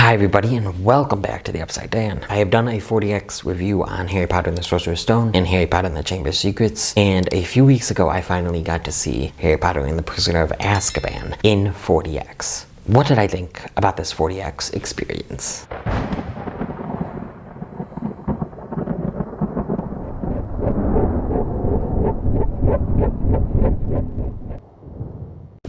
Hi everybody and welcome back to the Upside Down. I have done a 40x review on Harry Potter and the Sorcerer's Stone and Harry Potter and the Chamber of Secrets, and a few weeks ago I finally got to see Harry Potter and the Prisoner of Azkaban in 40x. What did I think about this 40x experience?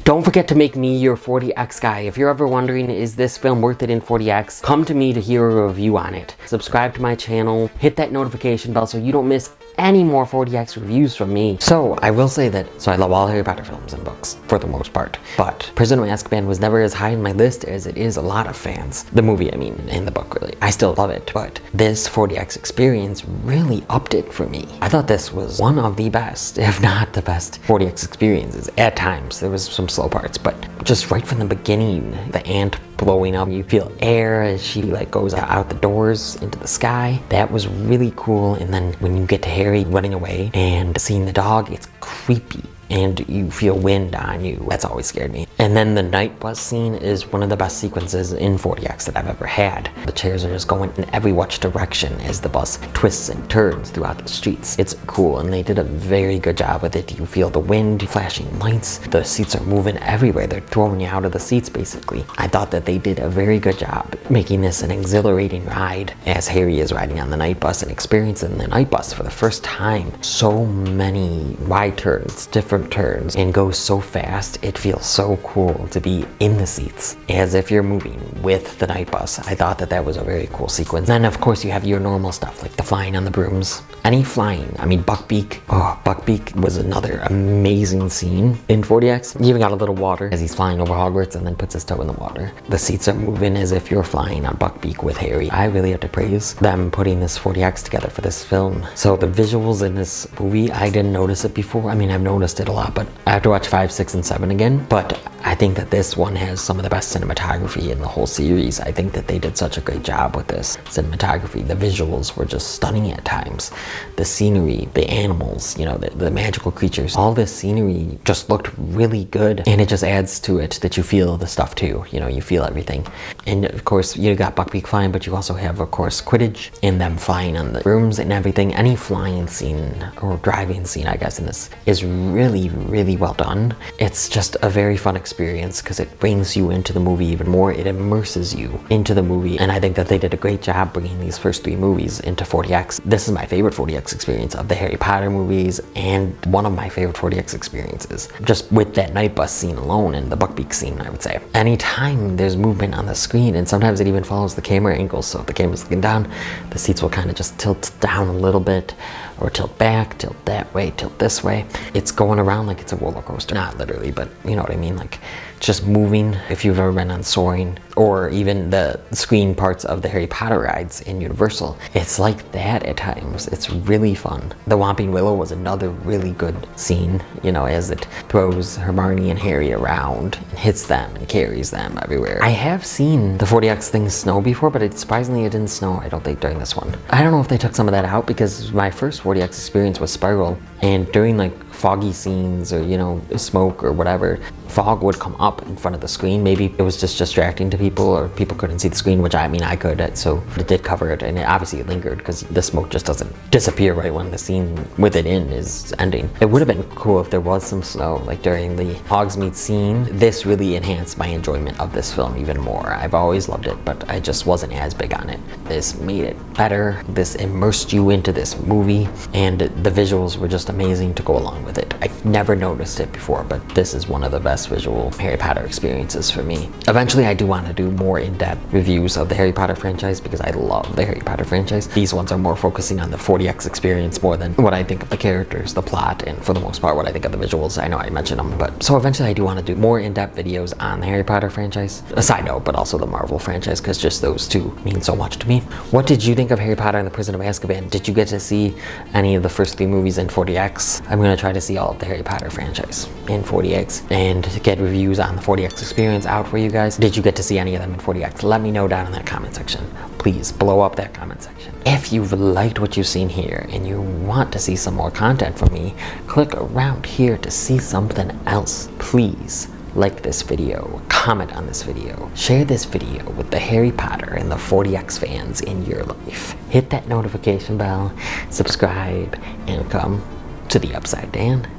Don't forget to make me your 40x guy. If you're ever wondering, is this film worth it in 40x? Come to me to hear a review on it. Subscribe to my channel, hit that notification bell so you don't miss any more 40x reviews from me. So I will say that, I love all Harry Potter films and books for the most part, but Prisoner of Azkaban was never as high on my list as it is a lot of fans. The movie, I mean, and the book really. I still love it, but this 40x experience really upped it for me. I thought this was one of the best, if not the best, 40x experiences. At times, there was some slow parts, but just right from the beginning, the ant blowing up, you feel air as she goes out the doors into the sky. That was really cool. And then when you get to Harry running away and seeing the dog, it's creepy and you feel wind on you. That's always scared me. And then the night bus scene is one of the best sequences in 40x that I've ever had. The chairs are just going in every which direction as the bus twists and turns throughout the streets. It's cool, and they did a very good job with it. You feel the wind, flashing lights, the seats are moving everywhere. They're throwing you out of the seats basically. I thought that they did a very good job making this an exhilarating ride as Harry is riding on the night bus and experiencing the night bus for the first time. So many wide turns, different turns, and goes so fast. It feels so cool to be in the seats as if you're moving with the night bus. I thought that that was a very cool sequence. Then of course you have your normal stuff like the flying on the brooms. Any flying, I mean Buckbeak. Oh, Buckbeak was another amazing scene in 40x. He even got a little water as he's flying over Hogwarts and then puts his toe in the water. The seats are moving as if you're flying on Buckbeak with Harry. I really have to praise them putting this 40x together for this film. So the visuals in this movie, I didn't notice it before. I mean, I've noticed it a lot, but I have to watch 5, 6, and 7 again. But I think that this one has some of the best cinematography in the whole series. I think that they did such a great job with this cinematography. The visuals were just stunning at times. The scenery, the animals, you know, the magical creatures, all this scenery just looked really good, and it just adds to it that you feel the stuff too. You know, you feel everything. And of course, you got Buckbeak flying, but you also have, of course, Quidditch and them flying on the rooms and everything. Any flying scene or driving scene, I guess, in this is really, really well done. It's just a very fun experience because it brings you into the movie even more. It immerses you into the movie, and I think that they did a great job bringing these first 3 movies into 40x. This is my favorite 40x experience of the Harry Potter movies, and one of my favorite 40x experiences. Just with that night bus scene alone and the Buckbeak scene, I would say. Anytime there's movement on the screen, and sometimes it even follows the camera angle, so if the camera's looking down, the seats will kind of just tilt down a little bit, or tilt back, tilt that way, tilt this way. It's going around like it's a roller coaster. Not literally, but you know what I mean, like just moving. If you've ever been on Soaring, or even the screen parts of the Harry Potter rides in Universal, it's like that at times. It's really fun. The Whomping Willow was another really good scene, you know, as it throws Hermione and Harry around and hits them and carries them everywhere. I have seen the 40x thing snow before, but surprisingly it didn't snow, I don't think, during this one. I don't know if they took some of that out, because my first 40x experience was Spiral, and during like foggy scenes or, you know, smoke or whatever, fog would come up in front of the screen. Maybe it was just distracting to people, or people couldn't see the screen, which I mean I could, so it did cover it, and obviously it lingered because the smoke just doesn't disappear right when the scene with it in is ending. It would have been cool if there was some snow like during the Hogsmeade scene. This really enhanced my enjoyment of this film even more. I've always loved it, but I just wasn't as big on it. This made it better. This immersed you into this movie, and the visuals were just amazing to go along with it. I never noticed it before, but this is one of the best visual Harry Potter experiences for me. Eventually I do want to do more in-depth reviews of the Harry Potter franchise, because I love the Harry Potter franchise. These ones are more focusing on the 40x experience more than what I think of the characters, the plot, and for the most part what I think of the visuals. I know I mentioned them, but so eventually I do want to do more in-depth videos on the Harry Potter franchise. A side note, but also the Marvel franchise, because just those two mean so much to me. What did you think of Harry Potter and the Prisoner of Azkaban? Did you get to see any of the first 3 movies in 40x? I'm going to try to see all of the Harry Potter franchise in 40x and get reviews on the 40x experience out for you guys. Did you get to see any of them in 40x? Let me know down in that comment section. Please blow up that comment section. If you've liked what you've seen here and you want to see some more content from me, click around here to see something else. Please like this video, comment on this video, share this video with the Harry Potter and the 40X fans in your life. Hit that notification bell, subscribe, and come to the Upside, Dan.